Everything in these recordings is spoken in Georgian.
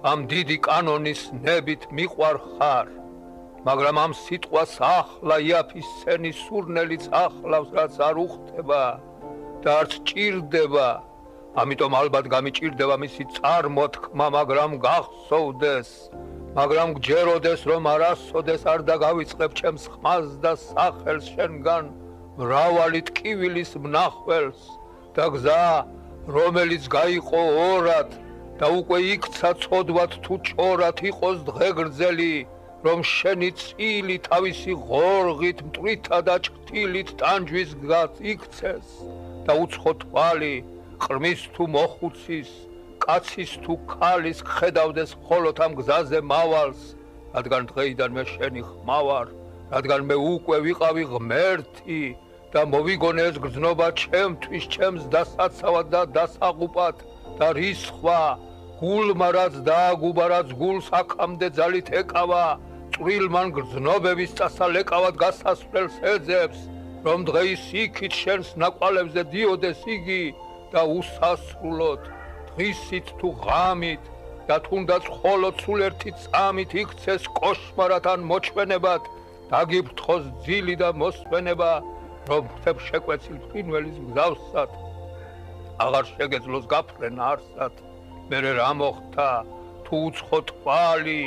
ამ დიდი კანონის ნებით მიყვარ ხარ, მაგრამ ამ სიტყვას ახლა იაფის სცენის სურნელიც ახლავს, რაც არ უხდება და არც ჭირდება, ამიტომ ალბათ გამიჭირდება მისი წარმოთქმა, მაგრამ გახსოვდეს, მაგრამ გჯეროდეს, რომ არასოდეს არ დაგავიწყებ ჩემს ხმას და სახელს შენგან მრავალი ტკივილის მნახველს და გზა, რომელიც გაიყო ორად და უკვე იქცა ცოდვად თუ ჭორად იყოს დღეგრძელი, რომ შენი წილი თავისი ღორღით, მტვრითა და ჭრთილით ტანჯვის გზად იქცეს და უცხო თვალი, ყრმის თუ მოხუცის, კაცის თუ ქალის ხედავდეს მხოლოდ ამ გზაზე მავალს, რადგან დღეიდან მე შენი ხმა ვარ, რადგან მე უკვე ვიყავი ღმერთი და მოვიგონე ეს გრძნობა ჩემთვის, ჩემს დასაცავად და დასაღუპად და რისხვა, გულმა რაც დააგუბა, რაც გულს აქამდე ძალით ეკავა, წვრილმან გრძნობების წასალ ეკავად გასასვლელს ეძებს, რომ დღეის იქით შენს ნაკვალებზე დიოდეს იგი და უსასრულოდ, დღისით თუ ღამით და თუნდაც მხოლოდ სულ ერთი წამით იქცეს კოშმარად ან მოჩვენებად, დაგიფრთხოს ძილი და მოსვენება, რომ ხტებ შეკვეცილ ფრინველის მგზავსად, აღარ შეგეძლოს გაფრენა არსად, მერე რა მოხდა, თუ უცხო თვალი,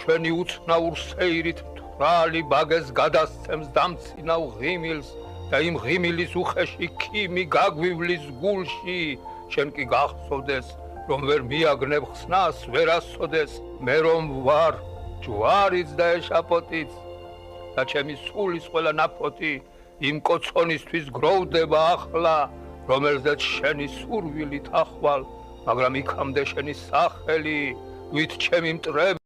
ჩვენი უცნაურ სეირით მთვრალი ბაგეს გადასცემს დამცინავ ღიმილს და იმ ღიმილის უხეში ქიმი გაგვივლის გულში, შენ კი გახსოვდეს, რომ ვერ მიაგნებ ხსნას, ვერასოდეს, მე რომ ვარ ჯვარიც და ეშაპოტიც და ჩემი სულის ყველა ნაფოტი იმ კოცონისთვის გროვდება ახლა, რომელზეც შენი სურვილით ახვალ, მაგრამ იქამდე შენი სახელი, ვით ჩემი მტრები